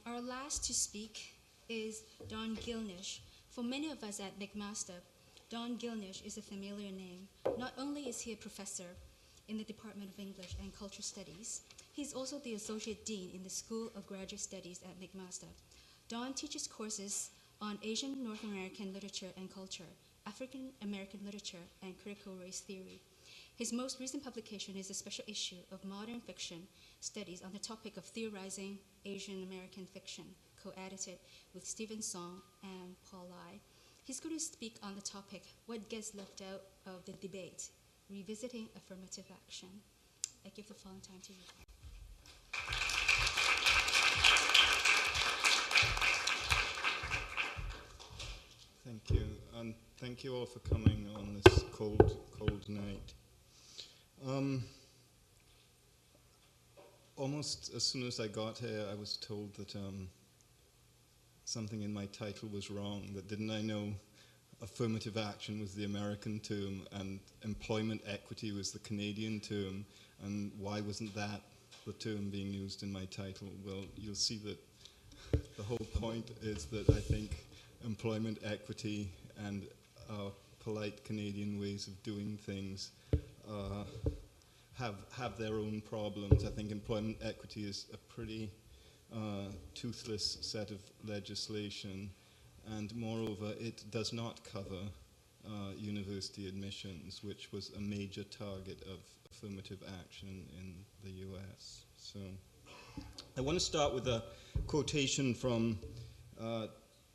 Our last to speak is Don Goellnicht. For many of us at McMaster, Don Goellnicht is a familiar name. Not only is he a professor in the Department of English and Cultural Studies, he's also the Associate Dean in the School of Graduate Studies at McMaster. Don teaches courses on Asian North American literature and culture, African American literature, and critical race theory. His most recent publication is a special issue of Modern Fiction Studies on the topic of theorizing Asian American fiction, co-edited with Stephen Song and Paul Lai. He's going to speak on the topic, What Gets Left Out of the Debate, Revisiting Affirmative Action. I give the following time to you. Thank you, and thank you all for coming on this cold night. Almost as soon as I got here, I was told that something in my title was wrong, that didn't I know affirmative action was the American term and employment equity was the Canadian term, and why wasn't that the term being used in my title? Well, you'll see that the whole point is that I think employment equity and our polite Canadian ways of doing things have their own problems. I think employment equity is a pretty toothless set of legislation, and moreover, it does not cover university admissions, which was a major target of affirmative action in the US. So I want to start with a quotation from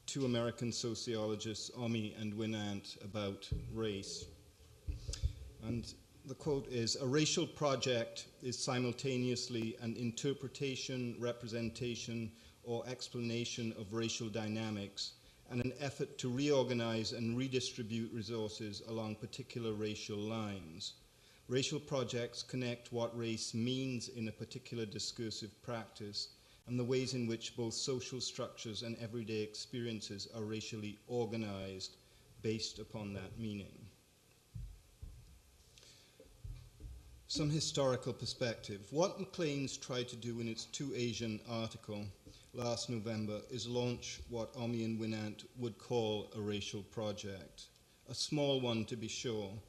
two American sociologists, Omi and Winant, about race. And the quote is, "A racial project is simultaneously an interpretation, representation, or explanation of racial dynamics, and an effort to reorganize and redistribute resources along particular racial lines. Racial projects connect what race means in a particular discursive practice and the ways in which both social structures and everyday experiences are racially organized based upon that meaning." Some historical perspective. What Maclean's tried to do in its Two Asian article last November is launch what Omi and Winant would call a racial project. A small one, to be sure,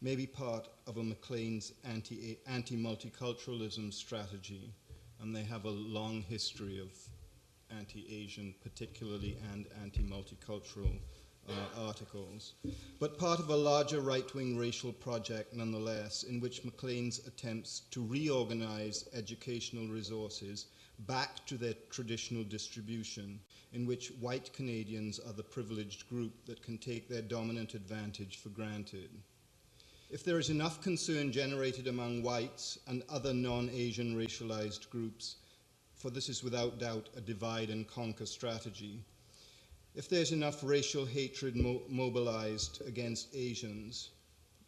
maybe part of a Maclean's anti-multiculturalism strategy, and they have a long history of anti-Asian particularly and anti-multicultural articles, but part of a larger right-wing racial project nonetheless, in which Maclean's attempts to reorganize educational resources back to their traditional distribution, in which white Canadians are the privileged group that can take their dominant advantage for granted. If there is enough concern generated among whites and other non-Asian racialized groups, for this is without doubt a divide and conquer strategy, if there's enough racial hatred mobilized against Asians,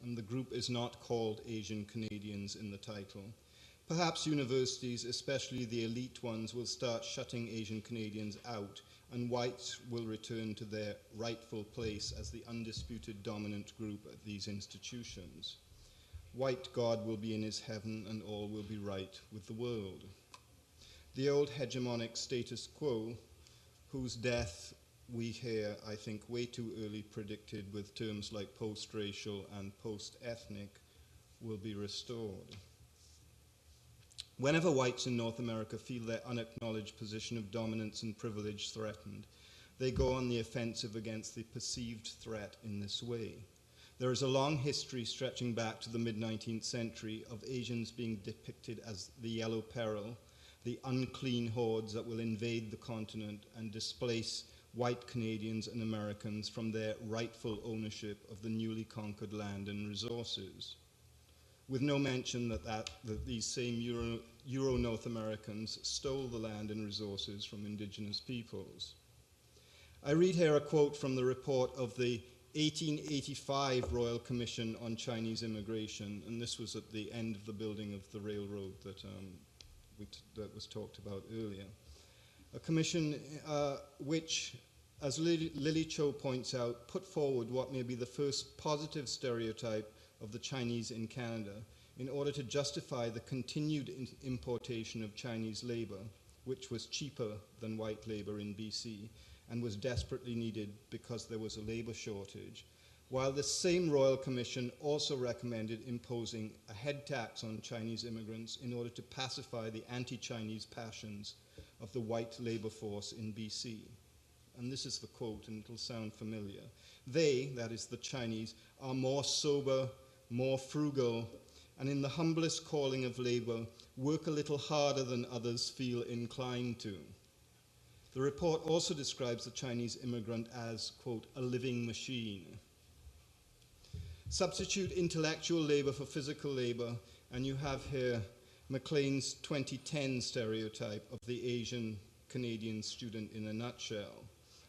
and the group is not called Asian Canadians in the title, perhaps universities, especially the elite ones, will start shutting Asian Canadians out, and whites will return to their rightful place as the undisputed dominant group at these institutions. White God will be in his heaven, and all will be right with the world. The old hegemonic status quo, whose death we hear, I think, way too early predicted with terms like post-racial and post-ethnic, will be restored. Whenever whites in North America feel their unacknowledged position of dominance and privilege threatened, they go on the offensive against the perceived threat in this way. There is a long history stretching back to the mid-19th century of Asians being depicted as the yellow peril, the unclean hordes that will invade the continent and displace white Canadians and Americans from their rightful ownership of the newly conquered land and resources, with no mention that these same Euro-North Americans stole the land and resources from indigenous peoples. I read here a quote from the report of the 1885 Royal Commission on Chinese Immigration, and this was at the end of the building of the railroad that was talked about earlier. A commission which, as Lily Cho points out, put forward what may be the first positive stereotype of the Chinese in Canada in order to justify the continued importation of Chinese labor, which was cheaper than white labor in BC and was desperately needed because there was a labor shortage, while the same Royal Commission also recommended imposing a head tax on Chinese immigrants in order to pacify the anti-Chinese passions of the white labor force in BC. And this is the quote, and it'll sound familiar. They, that is the Chinese, are more sober, more frugal, and in the humblest calling of labor, work a little harder than others feel inclined to. The report also describes the Chinese immigrant as, quote, a living machine. Substitute intellectual labor for physical labor, and you have here Maclean's 2010 stereotype of the Asian Canadian student in a nutshell.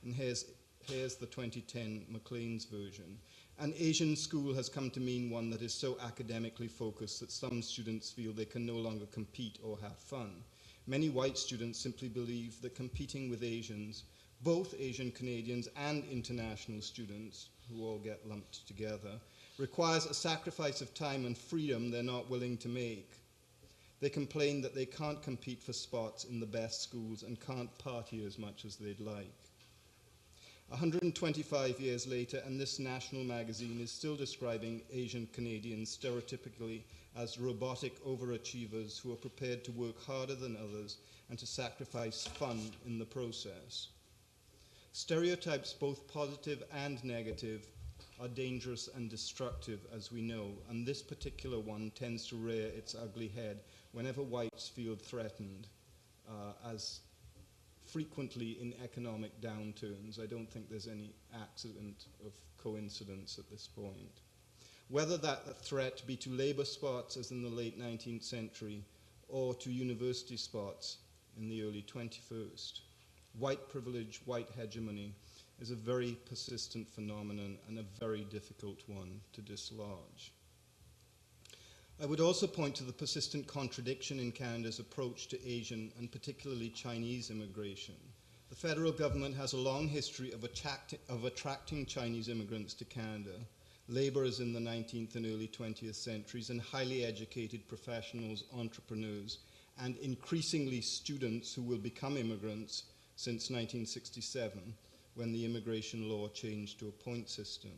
And here's the 2010 Maclean's version. An Asian school has come to mean one that is so academically focused that some students feel they can no longer compete or have fun. Many white students simply believe that competing with Asians, both Asian Canadians and international students, who all get lumped together, requires a sacrifice of time and freedom they're not willing to make. They complain that they can't compete for spots in the best schools and can't party as much as they'd like. 125 years later, and this national magazine is still describing Asian Canadians stereotypically as robotic overachievers who are prepared to work harder than others and to sacrifice fun in the process. Stereotypes, both positive and negative, are dangerous and destructive, as we know, and this particular one tends to rear its ugly head whenever whites feel threatened, as frequently in economic downturns. I don't think there's any accident of coincidence at this point. Whether that threat be to labor spots, as in the late 19th century, or to university spots in the early 21st, white privilege, white hegemony, is a very persistent phenomenon and a very difficult one to dislodge. I would also point to the persistent contradiction in Canada's approach to Asian and particularly Chinese immigration. The federal government has a long history of attracting Chinese immigrants to Canada, laborers in the 19th and early 20th centuries, and highly educated professionals, entrepreneurs, and increasingly students who will become immigrants since 1967, when the immigration law changed to a point system.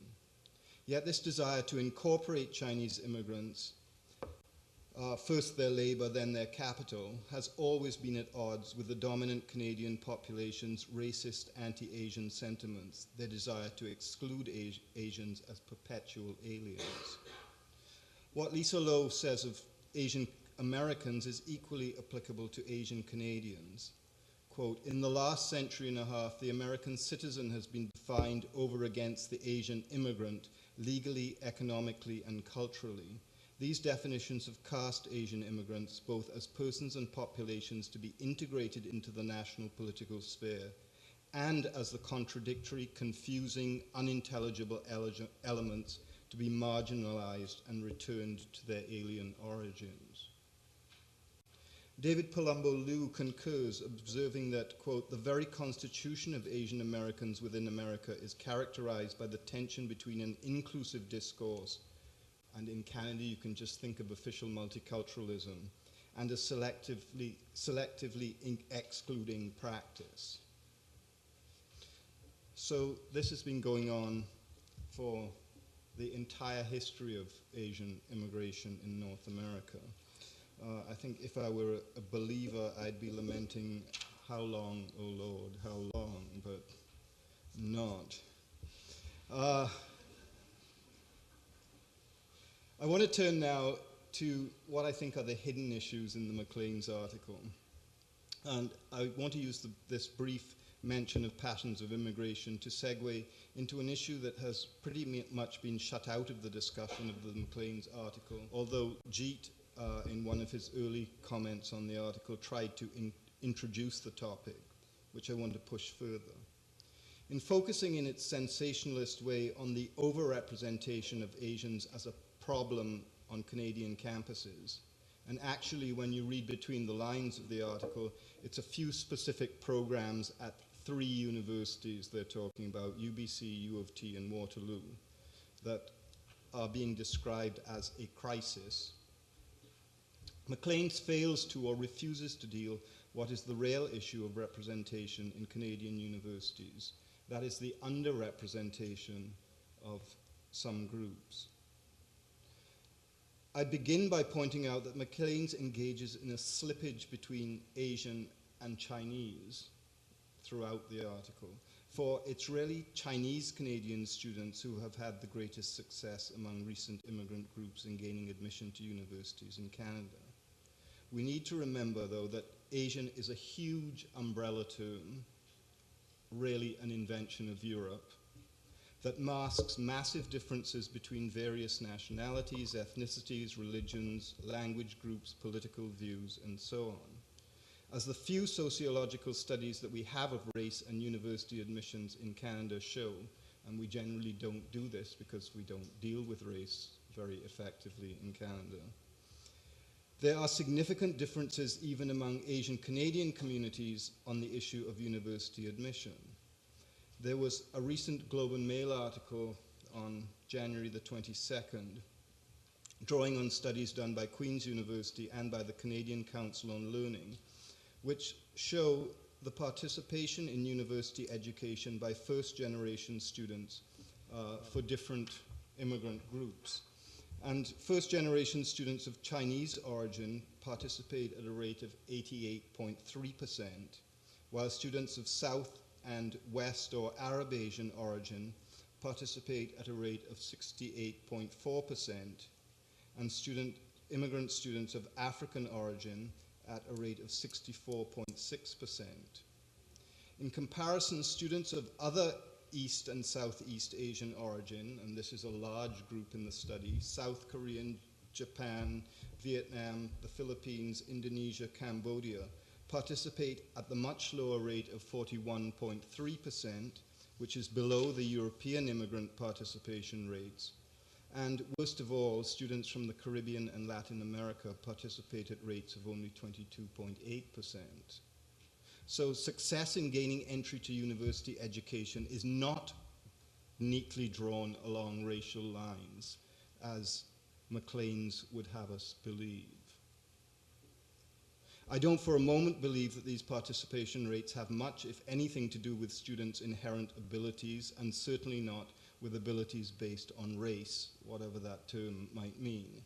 Yet this desire to incorporate Chinese immigrants, first their labor, then their capital, has always been at odds with the dominant Canadian population's racist anti-Asian sentiments, their desire to exclude Asians as perpetual aliens. What Lisa Lowe says of Asian Americans is equally applicable to Asian Canadians. Quote, in the last century and a half, the American citizen has been defined over against the Asian immigrant, legally, economically, and culturally. These definitions have cast Asian immigrants, both as persons and populations, to be integrated into the national political sphere, and as the contradictory, confusing, unintelligible elements to be marginalized and returned to their alien origins. David Palumbo Liu concurs, observing that, quote, the very constitution of Asian Americans within America is characterized by the tension between an inclusive discourse, and in Canada you can just think of official multiculturalism, and a selectively excluding practice. So this has been going on for the entire history of Asian immigration in North America. I think if I were a believer, I'd be lamenting, how long, oh Lord, how long, but not. I want to turn now to what I think are the hidden issues in the Maclean's article. And I want to use this brief mention of patterns of immigration to segue into an issue that has pretty much been shut out of the discussion of the Maclean's article, although Jeet, in one of his early comments on the article, tried to introduce the topic, which I want to push further. In focusing in its sensationalist way on the overrepresentation of Asians as a problem on Canadian campuses, and actually when you read between the lines of the article, it's a few specific programs at 3 universities they're talking about, UBC, U of T, and Waterloo, that are being described as a crisis. Maclean fails to or refuses to deal what is the real issue of representation in Canadian universities. That is the underrepresentation of some groups. I begin by pointing out that Maclean's engages in a slippage between Asian and Chinese throughout the article, for it's really Chinese Canadian students who have had the greatest success among recent immigrant groups in gaining admission to universities in Canada. We need to remember, though, that Asian is a huge umbrella term, really an invention of Europe, that masks massive differences between various nationalities, ethnicities, religions, language groups, political views, and so on. As the few sociological studies that we have of race and university admissions in Canada show, and we generally don't do this because we don't deal with race very effectively in Canada, there are significant differences even among Asian Canadian communities on the issue of university admission. There was a recent Globe and Mail article on January the 22nd, drawing on studies done by Queen's University and by the Canadian Council on Learning, which show the participation in university education by first-generation students for different immigrant groups. And first-generation students of Chinese origin participate at a rate of 88.3%, while students of South and West or Arab Asian origin participate at a rate of 68.4%, and immigrant students of African origin at a rate of 64.6%. In comparison, students of other East and Southeast Asian origin, and this is a large group in the study, South Korean, Japan, Vietnam, the Philippines, Indonesia, Cambodia, participate at the much lower rate of 41.3%, which is below the European immigrant participation rates. And worst of all, students from the Caribbean and Latin America participate at rates of only 22.8%. So success in gaining entry to university education is not neatly drawn along racial lines, as Maclean's would have us believe. I don't for a moment believe that these participation rates have much, if anything, to do with students' inherent abilities, and certainly not with abilities based on race, whatever that term might mean.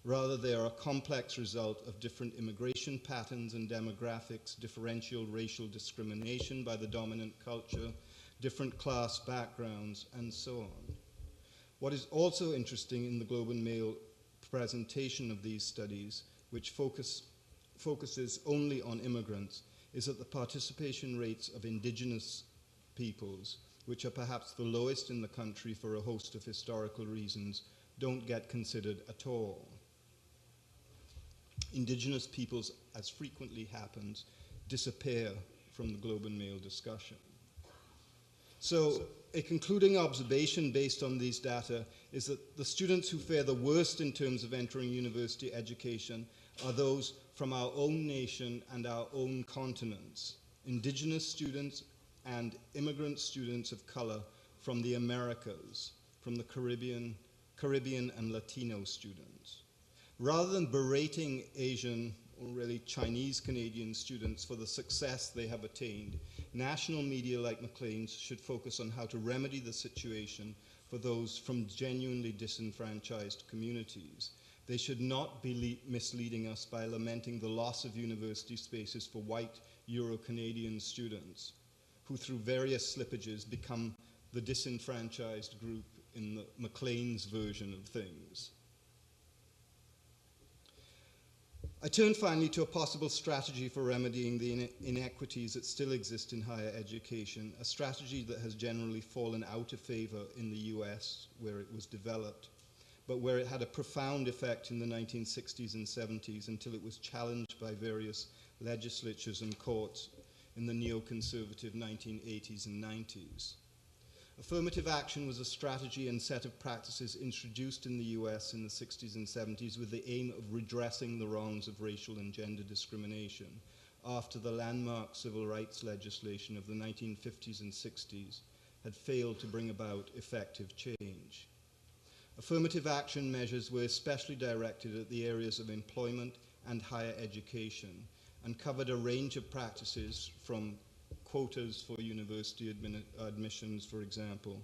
Rather, they are a complex result of different immigration patterns and demographics, differential racial discrimination by the dominant culture, different class backgrounds, and so on. What is also interesting in the Globe and Mail presentation of these studies, which focuses only on immigrants, is that the participation rates of indigenous peoples, which are perhaps the lowest in the country for a host of historical reasons, don't get considered at all. Indigenous peoples, as frequently happens, disappear from the Globe and Mail discussion. So a concluding observation based on these data is that the students who fare the worst in terms of entering university education are those from our own nation and our own continents, indigenous students and immigrant students of color from the Americas, from the Caribbean and Latino students. Rather than berating Asian or really Chinese Canadian students for the success they have attained, national media like Maclean's should focus on how to remedy the situation for those from genuinely disenfranchised communities. They should not be misleading us by lamenting the loss of university spaces for white Euro-Canadian students, who through various slippages become the disenfranchised group in the Maclean's version of things. I turn finally to a possible strategy for remedying the inequities that still exist in higher education, a strategy that has generally fallen out of favor in the US, where it was developed, but where it had a profound effect in the 1960s and 70s until it was challenged by various legislatures and courts in the neoconservative 1980s and 90s. Affirmative action was a strategy and set of practices introduced in the US in the 60s and 70s with the aim of redressing the wrongs of racial and gender discrimination after the landmark civil rights legislation of the 1950s and 60s had failed to bring about effective change. Affirmative action measures were especially directed at the areas of employment and higher education, and covered a range of practices from quotas for university admissions, for example,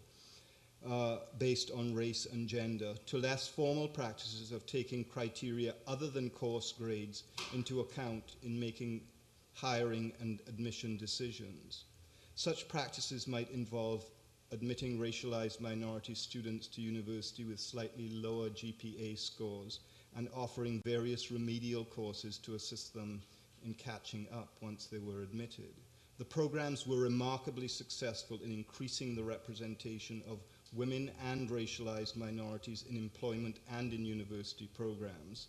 based on race and gender, to less formal practices of taking criteria other than course grades into account in making hiring and admission decisions. Such practices might involve admitting racialized minority students to university with slightly lower GPA scores and offering various remedial courses to assist them in catching up once they were admitted. The programs were remarkably successful in increasing the representation of women and racialized minorities in employment and in university programs,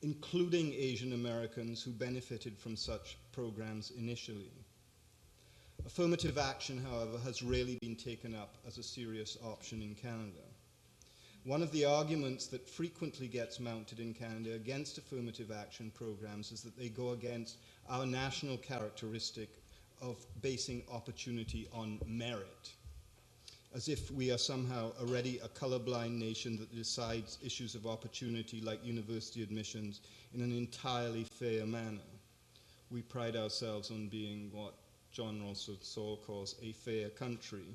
including Asian Americans who benefited from such programs initially. Affirmative action, however, has rarely been taken up as a serious option in Canada. One of the arguments that frequently gets mounted in Canada against affirmative action programs is that they go against our national characteristic of basing opportunity on merit, as if we are somehow already a colorblind nation that decides issues of opportunity like university admissions in an entirely fair manner. We pride ourselves on being what John Rousseau calls a fair country.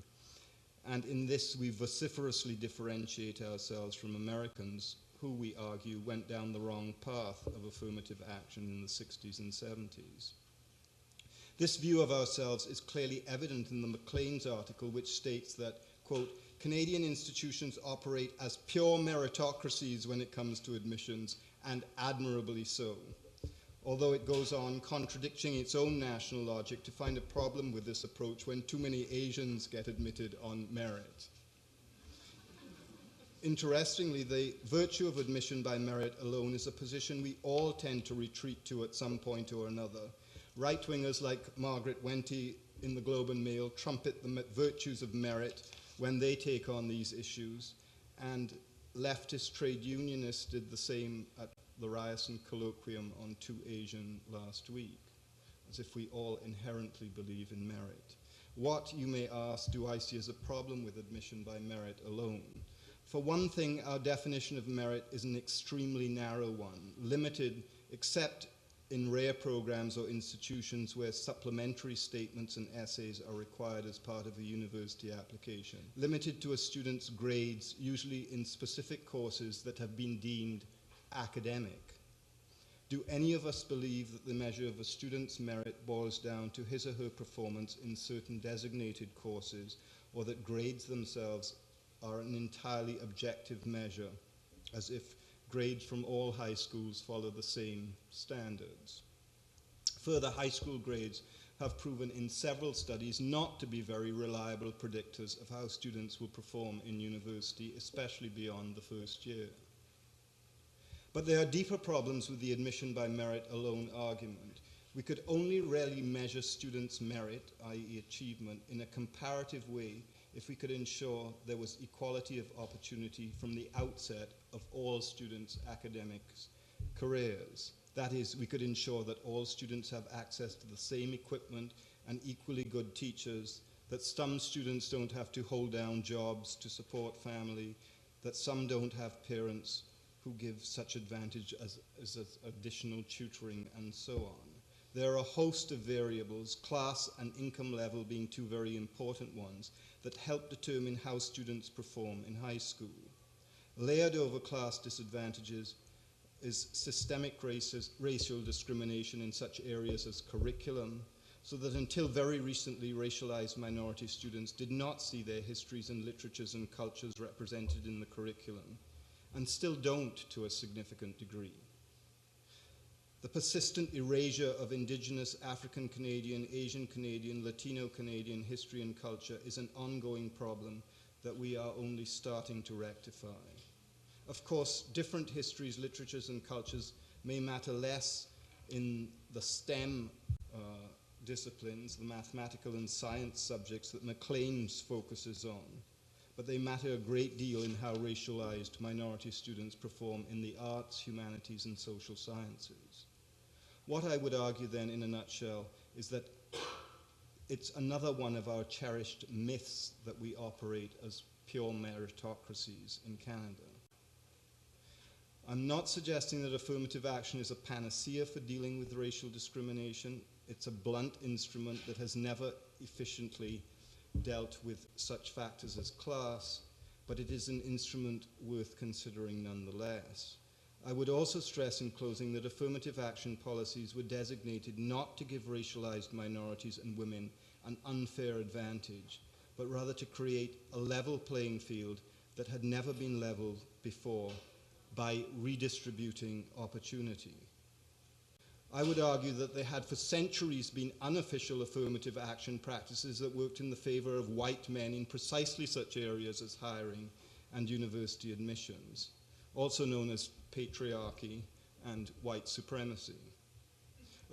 And in this, we vociferously differentiate ourselves from Americans who, we argue, went down the wrong path of affirmative action in the 60s and 70s. This view of ourselves is clearly evident in the Maclean's article, which states that, quote, Canadian institutions operate as pure meritocracies when it comes to admissions, and admirably so. Although it goes on contradicting its own national logic to find a problem with this approach when too many Asians get admitted on merit. Interestingly, the virtue of admission by merit alone is a position we all tend to retreat to at some point or another. Right-wingers like Margaret Wente in the Globe and Mail trumpet the virtues of merit when they take on these issues, and leftist trade unionists did the same at the Ryerson colloquium on 2Asian last week, as if we all inherently believe in merit. What, you may ask, do I see as a problem with admission by merit alone? For one thing, our definition of merit is an extremely narrow one, limited except in rare programs or institutions where supplementary statements and essays are required as part of the university application, limited to a student's grades, usually in specific courses that have been deemed academic. Do any of us believe that the measure of a student's merit boils down to his or her performance in certain designated courses, or that grades themselves are an entirely objective measure, as if grades from all high schools follow the same standards? Further, high school grades have proven in several studies not to be very reliable predictors of how students will perform in university, especially beyond the first year. But there are deeper problems with the admission by merit alone argument. We could only really measure students' merit, i.e. achievement, in a comparative way if we could ensure there was equality of opportunity from the outset of all students' academic careers. That is, we could ensure that all students have access to the same equipment and equally good teachers, that some students don't have to hold down jobs to support family, that some don't have parents who give such advantage as additional tutoring, and so on. There are a host of variables, class and income level being two very important ones, that help determine how students perform in high school. Layered over class disadvantages is systemic racial discrimination in such areas as curriculum, so that until very recently, racialized minority students did not see their histories and literatures and cultures represented in the curriculum, and still don't to a significant degree. The persistent erasure of Indigenous, African Canadian, Asian Canadian, Latino Canadian history and culture is an ongoing problem that we are only starting to rectify. Of course, different histories, literatures, and cultures may matter less in the STEM disciplines, the mathematical and science subjects that Maclean's focuses on, but they matter a great deal in how racialized minority students perform in the arts, humanities, and social sciences. What I would argue then, in a nutshell, is that it's another one of our cherished myths that we operate as pure meritocracies in Canada. I'm not suggesting that affirmative action is a panacea for dealing with racial discrimination. It's a blunt instrument that has never efficiently dealt with such factors as class, but it is an instrument worth considering nonetheless. I would also stress in closing that affirmative action policies were designated not to give racialized minorities and women an unfair advantage, but rather to create a level playing field that had never been leveled before by redistributing opportunity. I would argue that there had for centuries been unofficial affirmative action practices that worked in the favor of white men in precisely such areas as hiring and university admissions, also known as patriarchy and white supremacy.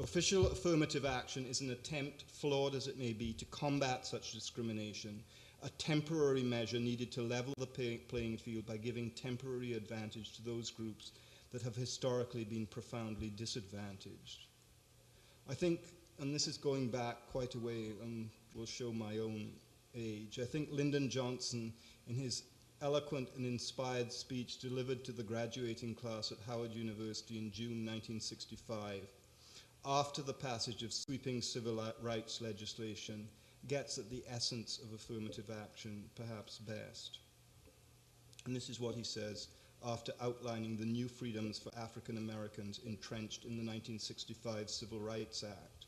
Official affirmative action is an attempt, flawed as it may be, to combat such discrimination, a temporary measure needed to level the playing field by giving temporary advantage to those groups that have historically been profoundly disadvantaged. I think, and this is going back quite a way and will show my own age, I think Lyndon Johnson, in his eloquent and inspired speech delivered to the graduating class at Howard University in June 1965, after the passage of sweeping civil rights legislation, gets at the essence of affirmative action perhaps best. And this is what he says after outlining the new freedoms for African Americans entrenched in the 1965 Civil Rights Act.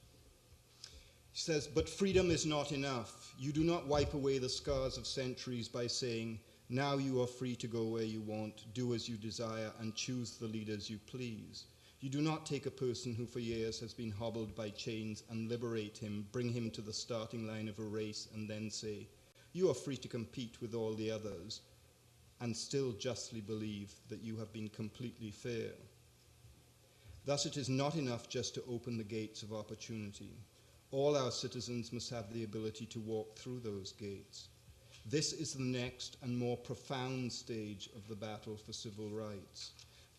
He says, "But freedom is not enough. You do not wipe away the scars of centuries by saying, now you are free to go where you want, do as you desire, and choose the leaders you please. You do not take a person who for years has been hobbled by chains and liberate him, bring him to the starting line of a race, and then say, you are free to compete with all the others, and still justly believe that you have been completely fair. Thus it is not enough just to open the gates of opportunity. All our citizens must have the ability to walk through those gates. This is the next and more profound stage of the battle for civil rights.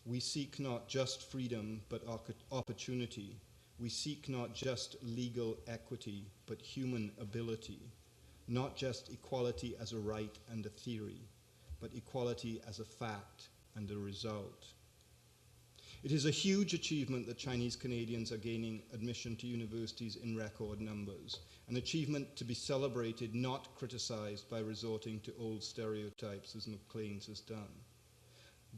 We seek not just freedom, but opportunity. We seek not just legal equity, but human ability. Not just equality as a right and a theory, but equality as a fact and a result. It is a huge achievement that Chinese Canadians are gaining admission to universities in record numbers, an achievement to be celebrated, not criticized by resorting to old stereotypes as Maclean's has done.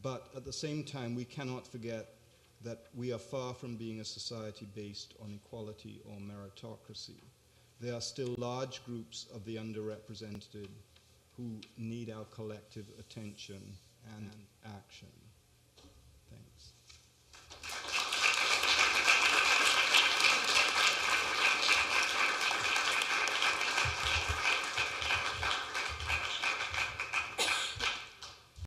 But at the same time, we cannot forget that we are far from being a society based on equality or meritocracy. There are still large groups of the underrepresented who need our collective attention and